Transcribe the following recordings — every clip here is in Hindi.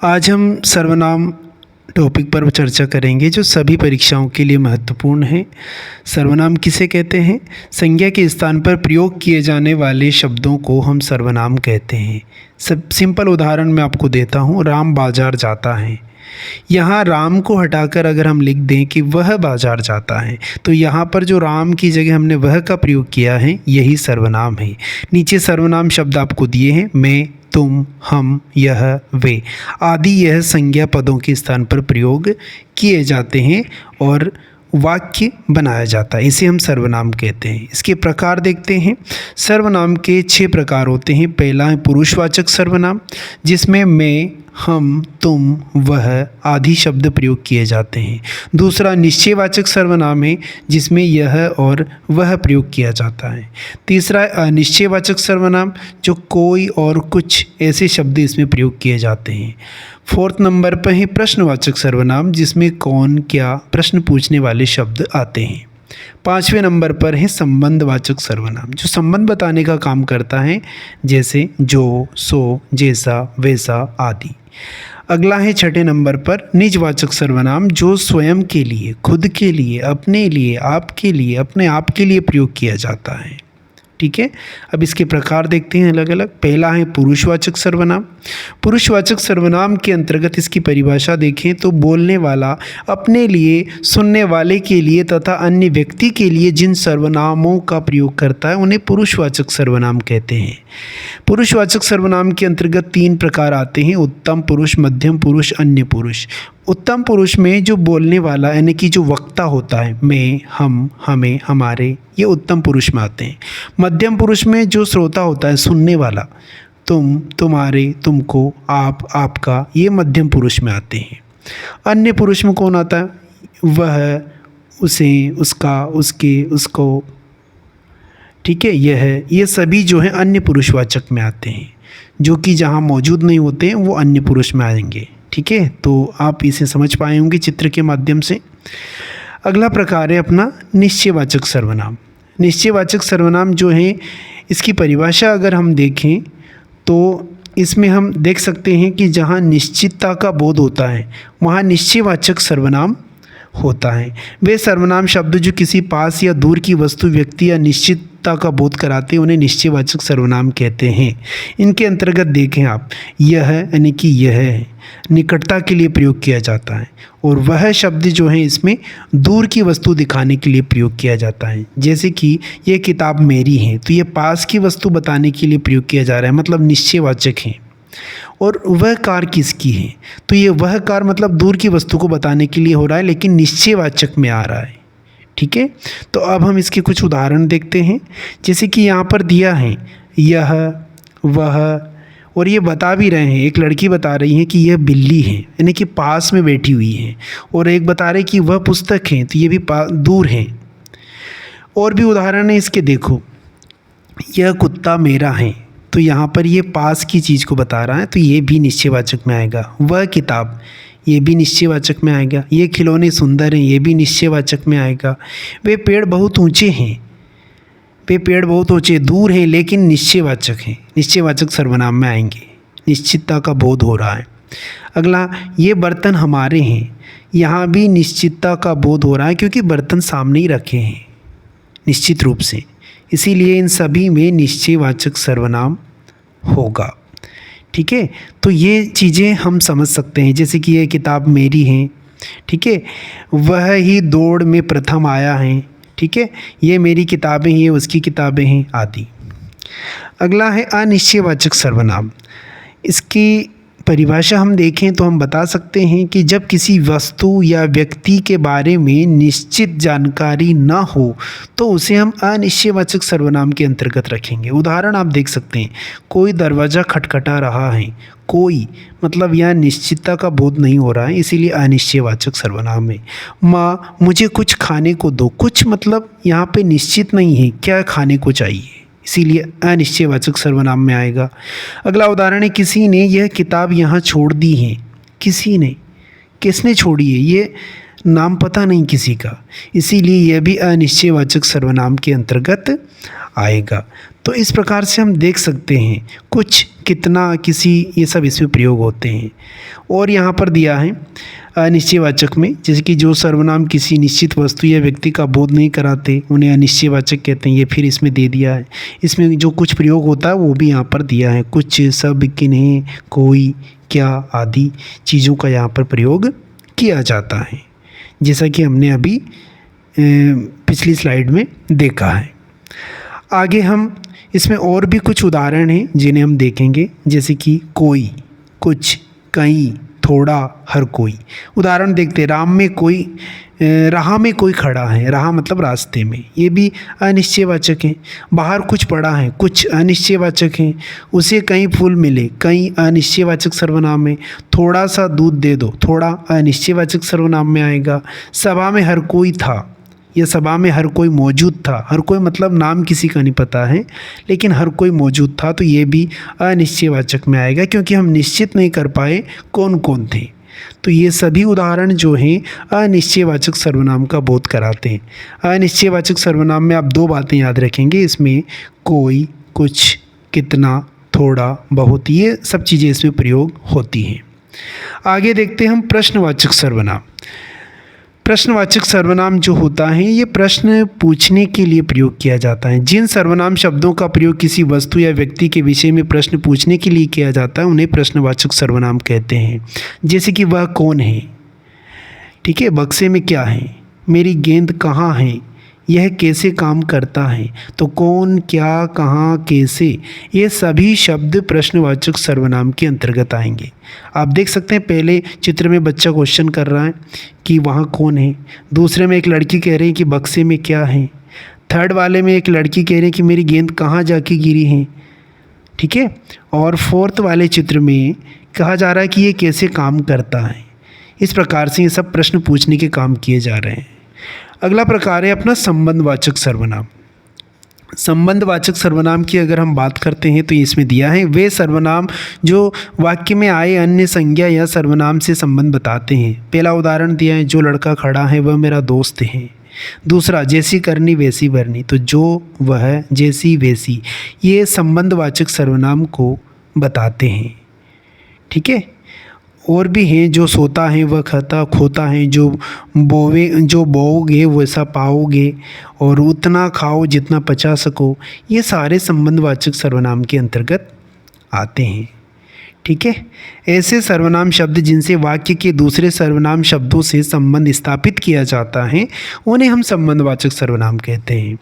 आज हम सर्वनाम टॉपिक पर चर्चा करेंगे जो सभी परीक्षाओं के लिए महत्वपूर्ण है। सर्वनाम किसे कहते हैं? संज्ञा के स्थान पर प्रयोग किए जाने वाले शब्दों को हम सर्वनाम कहते हैं। सब सिंपल उदाहरण मैं आपको देता हूँ। राम बाजार जाता है। यहाँ राम को हटाकर अगर हम लिख दें कि वह बाजार जाता है, तो यहाँ पर जो राम की जगह हमने वह का प्रयोग किया है, यही सर्वनाम है। नीचे सर्वनाम शब्द आपको दिए हैं, मैं, तुम, हम, यह, वे आदि। यह संज्ञा पदों के स्थान पर प्रयोग किए जाते हैं और वाक्य बनाया जाता है। इसे हम सर्वनाम कहते हैं। इसके प्रकार देखते हैं। सर्वनाम के 6 प्रकार होते हैं। पहला है पुरुषवाचक सर्वनाम, जिसमें मैं, हम, तुम, वह आदि शब्द प्रयोग किए जाते हैं। दूसरा निश्चयवाचक सर्वनाम है, जिसमें यह और वह प्रयोग किया जाता है। तीसरा अनिश्चयवाचक सर्वनाम, जो कोई और कुछ ऐसे शब्द इसमें प्रयोग किए जाते हैं। 4th नंबर पर है प्रश्नवाचक सर्वनाम, जिसमें कौन, क्या प्रश्न पूछने वाले शब्द आते हैं। 5वें नंबर पर है संबंधवाचक सर्वनाम, जो संबंध बताने का काम करता है, जैसे जो, सो, जैसा, वैसा आदि। अगला है 6ठे नंबर पर निजवाचक सर्वनाम, जो स्वयं के लिए, खुद के लिए, अपने लिए, आपके लिए, अपने आप के लिए प्रयोग किया जाता है। ठीक है। अब इसके प्रकार देखते हैं अलग अलग। पहला है पुरुषवाचक सर्वनाम। पुरुषवाचक सर्वनाम के अंतर्गत इसकी परिभाषा देखें तो बोलने वाला अपने लिए, सुनने वाले के लिए तथा अन्य व्यक्ति के लिए जिन सर्वनामों का प्रयोग करता है, उन्हें पुरुषवाचक सर्वनाम कहते हैं। पुरुषवाचक सर्वनाम के अंतर्गत 3 प्रकार आते हैं, उत्तम पुरुष, मध्यम पुरुष, अन्य पुरुष। उत्तम पुरुष में जो बोलने वाला यानी कि जो वक्ता होता है, मैं, हम, हमें, हमारे, ये उत्तम पुरुष में आते हैं। मध्यम पुरुष में जो श्रोता होता है, सुनने वाला, तुम, तुम्हारे, तुमको, आप, आपका, ये मध्यम पुरुष में आते हैं। अन्य पुरुष में कौन आता है? वह, उसे, उसका, उसके, उसको, ठीक है, ये सभी जो है अन्य पुरुषवाचक में आते हैं। जो कि जहाँ मौजूद नहीं होते हैं वो अन्य पुरुष में आएंगे। ठीक है, तो आप इसे समझ पाए होंगे चित्र के माध्यम से। अगला प्रकार है अपना निश्चयवाचक सर्वनाम। निश्चयवाचक सर्वनाम जो है, इसकी परिभाषा अगर हम देखें तो इसमें हम देख सकते हैं कि जहाँ निश्चितता का बोध होता है, वहाँ निश्चयवाचक सर्वनाम होता है। वे सर्वनाम शब्द जो किसी पास या दूर की वस्तु, व्यक्ति या निश्चितता का बोध कराते हैं, उन्हें निश्चयवाचक सर्वनाम कहते हैं। इनके अंतर्गत देखें आप, यह यानी कि यह निकटता के लिए प्रयोग किया जाता है, और वह शब्द जो है इसमें दूर की वस्तु दिखाने के लिए प्रयोग किया जाता है। जैसे कि यह किताब मेरी है, तो यह पास की वस्तु बताने के लिए प्रयोग किया जा रहा है, मतलब निश्चयवाचक है। और वह कार किसकी है, तो ये वह कार मतलब दूर की वस्तु को बताने के लिए हो रहा है, लेकिन निश्चयवाचक में आ रहा है। ठीक है, तो अब हम इसके कुछ उदाहरण देखते हैं। जैसे कि यहाँ पर दिया है यह, वह, और ये बता भी रहे हैं, एक लड़की बता रही है कि यह बिल्ली है, यानी कि पास में बैठी हुई है, और एक बता रहे कि वह पुस्तक है, तो ये भी दूर है। और भी उदाहरण है इसके, देखो, यह कुत्ता मेरा है, तो यहाँ पर ये पास की चीज़ को बता रहा है, तो ये भी निश्चयवाचक में आएगा। वह किताब, ये भी निश्चयवाचक में आएगा। ये खिलौने सुंदर हैं, ये भी निश्चयवाचक में आएगा। वे पेड़ बहुत ऊंचे हैं, वे पेड़ बहुत ऊंचे, दूर हैं लेकिन निश्चयवाचक हैं, निश्चयवाचक सर्वनाम में आएंगे। निश्चितता का बोध हो रहा है। अगला, ये बर्तन हमारे हैं, यहाँ भी निश्चितता का बोध हो रहा है, क्योंकि बर्तन सामने ही रखे हैं निश्चित रूप से, इसीलिए इन सभी में निश्चयवाचक सर्वनाम होगा। ठीक है, तो ये चीज़ें हम समझ सकते हैं। जैसे कि ये किताब मेरी है, ठीक है, वह ही दौड़ में प्रथम आया है, ठीक है, ये मेरी किताबें, ये उसकी किताबें हैं आदि। अगला है अनिश्चयवाचक सर्वनाम। इसकी परिभाषा हम देखें तो हम बता सकते हैं कि जब किसी वस्तु या व्यक्ति के बारे में निश्चित जानकारी न हो, तो उसे हम अनिश्चयवाचक सर्वनाम के अंतर्गत रखेंगे। उदाहरण आप देख सकते हैं, कोई दरवाज़ा खटखटा रहा है, कोई मतलब यहाँ निश्चितता का बोध नहीं हो रहा है, इसीलिए अनिश्चयवाचक सर्वनाम है। माँ, मुझे कुछ खाने को दो, कुछ मतलब यहाँ पे निश्चित नहीं है क्या खाने को चाहिए, इसीलिए अनिश्चयवाचक सर्वनाम में आएगा। अगला उदाहरण है, किसी ने यह किताब यहाँ छोड़ दी है। किसी ने, किसने छोड़ी है, ये नाम पता नहीं किसी का, इसीलिए यह भी अनिश्चयवाचक सर्वनाम के अंतर्गत आएगा। तो इस प्रकार से हम देख सकते हैं कुछ कितना, किसी, ये सब इसमें प्रयोग होते हैं। और यहाँ पर दिया है अनिश्चयवाचक में, जैसे कि जो सर्वनाम किसी निश्चित वस्तु या व्यक्ति का बोध नहीं कराते उन्हें अनिश्चयवाचक कहते हैं। ये फिर इसमें दे दिया है। इसमें जो कुछ प्रयोग होता है वो भी यहाँ पर दिया है। कुछ, सब, किन्हें, कोई, क्या आदि चीज़ों का यहाँ पर प्रयोग किया जाता है, जैसा कि हमने अभी पिछली स्लाइड में देखा है। आगे हम इसमें और भी कुछ उदाहरण हैं जिन्हें हम देखेंगे, जैसे कि कोई, कुछ, कहीं, थोड़ा, हर कोई। उदाहरण देखते हैं। राह में कोई खड़ा है। राह मतलब रास्ते में, ये भी अनिश्चयवाचक है। बाहर कुछ पड़ा है, कुछ अनिश्चयवाचक है। उसे कई फूल मिले, कई अनिश्चयवाचक सर्वनाम में। थोड़ा सा दूध दे दो, थोड़ा अनिश्चयवाचक सर्वनाम में आएगा। सभा में हर कोई था, यह सभा में हर कोई मौजूद था। हर कोई मतलब नाम किसी का नहीं पता है, लेकिन हर कोई मौजूद था, तो ये भी अनिश्चयवाचक में आएगा, क्योंकि हम निश्चित नहीं कर पाए कौन कौन थे। तो ये सभी उदाहरण जो हैं अनिश्चयवाचक सर्वनाम का बोध कराते हैं। अनिश्चयवाचक सर्वनाम में आप 2 बातें याद रखेंगे, इसमें कोई, कुछ, कितना, थोड़ा, बहुत, ये सब चीज़ें इसमें प्रयोग होती हैं। आगे देखते हैं हम प्रश्नवाचक सर्वनाम। प्रश्नवाचक सर्वनाम जो होता है ये प्रश्न पूछने के लिए प्रयोग किया जाता है। जिन सर्वनाम शब्दों का प्रयोग किसी वस्तु या व्यक्ति के विषय में प्रश्न पूछने के लिए किया जाता है उन्हें प्रश्नवाचक सर्वनाम कहते हैं। जैसे कि वह कौन है, ठीक है, बक्से में क्या है, मेरी गेंद कहाँ है, यह कैसे काम करता है। तो कौन, क्या, कहाँ, कैसे, ये सभी शब्द प्रश्नवाचक सर्वनाम के अंतर्गत आएंगे। आप देख सकते हैं पहले चित्र में बच्चा क्वेश्चन कर रहा है कि वहाँ कौन है। दूसरे में एक लड़की कह रही है कि बक्से में क्या है। थर्ड वाले में एक लड़की कह रही है कि मेरी गेंद कहाँ जाके गिरी है, ठीक है। और फोर्थ वाले चित्र में कहा जा रहा है कि ये कैसे काम करता है। इस प्रकार से ये सब प्रश्न पूछने के काम किए जा रहे हैं। अगला प्रकार है अपना संबंधवाचक सर्वनाम। संबंधवाचक सर्वनाम की अगर हम बात करते हैं तो इसमें दिया है वे सर्वनाम जो वाक्य में आए अन्य संज्ञा या सर्वनाम से संबंध बताते हैं। पहला उदाहरण दिया है, जो लड़का खड़ा है वह मेरा दोस्त है। दूसरा, जैसी करनी वैसी भरनी, तो जो, वह, जैसी, वैसी, ये संबंधवाचक सर्वनाम को बताते हैं, ठीक है। और भी हैं, जो सोता है वह खाता खोता है, जो बोओगे वैसा पाओगे, और उतना खाओ जितना पचा सको, ये सारे संबंधवाचक सर्वनाम के अंतर्गत आते हैं, ठीक है। ऐसे सर्वनाम शब्द जिनसे वाक्य के दूसरे सर्वनाम शब्दों से संबंध स्थापित किया जाता है उन्हें हम संबंधवाचक सर्वनाम कहते हैं।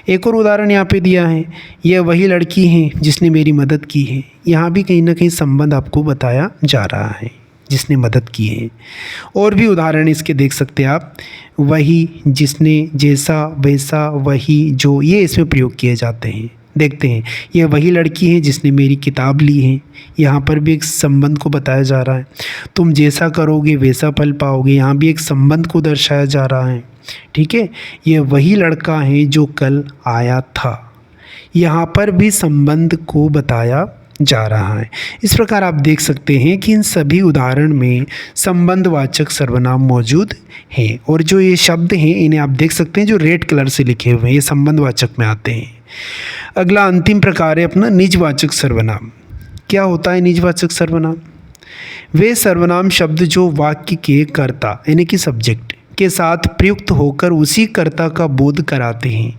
एक और उदाहरण यहाँ पे दिया है, यह वही लड़की है जिसने मेरी मदद की है। यहाँ भी कहीं ना कहीं संबंध आपको बताया जा रहा है, जिसने मदद की है। और भी उदाहरण इसके देख सकते हैं आप, वही, जिसने, जैसा, वैसा, वही, जो, ये इसमें प्रयोग किए जाते हैं। देखते हैं, यह वही लड़की है जिसने मेरी किताब ली है। यहाँ पर भी एक संबंध को बताया जा रहा है। तुम जैसा करोगे वैसा फल पाओगे, यहाँ भी एक संबंध को दर्शाया जा रहा है, ठीक है। यह वही लड़का है जो कल आया था, यहाँ पर भी संबंध को बताया जा रहा है। इस प्रकार आप देख सकते हैं कि इन सभी उदाहरण में संबंधवाचक सर्वनाम मौजूद हैं। और जो ये शब्द हैं इन्हें आप देख सकते हैं जो रेड कलर से लिखे हुए हैं, ये संबंधवाचक में आते हैं। अगला अंतिम प्रकार है अपना निजवाचक सर्वनाम। क्या होता है निजवाचक सर्वनाम? वे सर्वनाम शब्द जो वाक्य के कर्ता यानी कि सब्जेक्ट के साथ प्रयुक्त होकर उसी कर्ता का बोध कराते हैं,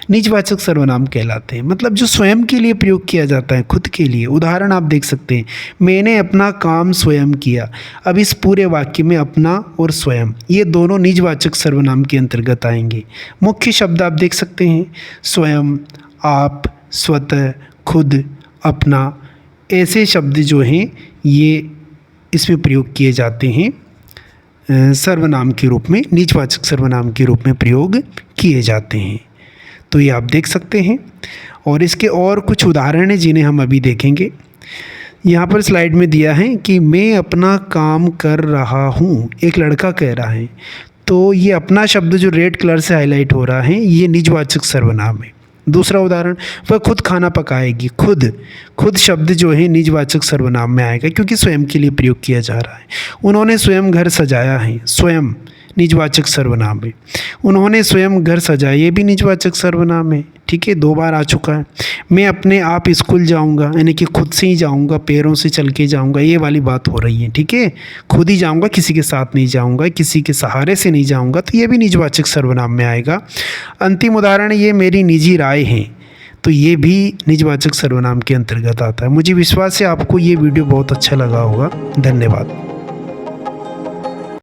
निजवाचक सर्वनाम कहलाते हैं। मतलब जो स्वयं के लिए प्रयोग किया जाता है, खुद के लिए। उदाहरण आप देख सकते हैं, मैंने अपना काम स्वयं किया। अब इस पूरे वाक्य में अपना और स्वयं ये दोनों निजवाचक सर्वनाम के अंतर्गत आएंगे। मुख्य शब्द आप देख सकते हैं, स्वयं, आप, स्वतः, खुद, अपना, ऐसे शब्द जो हैं ये इसमें प्रयोग किए जाते हैं सर्वनाम के रूप में, निजवाचक सर्वनाम के रूप में प्रयोग किए जाते हैं। तो ये आप देख सकते हैं। और इसके और कुछ उदाहरण हैं जिन्हें हम अभी देखेंगे। यहाँ पर स्लाइड में दिया है कि मैं अपना काम कर रहा हूँ, एक लड़का कह रहा है। तो ये अपना शब्द जो रेड कलर से हाईलाइट हो रहा है ये निजवाचक सर्वनाम है। दूसरा उदाहरण, वह खुद खाना पकाएगी। खुद शब्द जो है निजवाचक सर्वनाम में आएगा क्योंकि स्वयं के लिए प्रयोग किया जा रहा है। उन्होंने स्वयं घर सजाया है। स्वयं निजवाचक सर्वनाम है। उन्होंने स्वयं घर सजाया, ये भी निजवाचक सर्वनाम है। ठीक है, 2 बार आ चुका है। मैं अपने आप स्कूल जाऊंगा, यानी कि खुद से ही जाऊंगा, पैरों से चल के जाऊंगा, ये वाली बात हो रही है। ठीक है, खुद ही जाऊंगा, किसी के साथ नहीं जाऊंगा, किसी के सहारे से नहीं जाऊंगा, तो ये भी निजवाचक सर्वनाम में आएगा। अंतिम उदाहरण, ये मेरी निजी राय है, तो ये भी निजवाचक सर्वनाम के अंतर्गत आता है। मुझे विश्वास है आपको ये वीडियो बहुत अच्छा लगा होगा। धन्यवाद।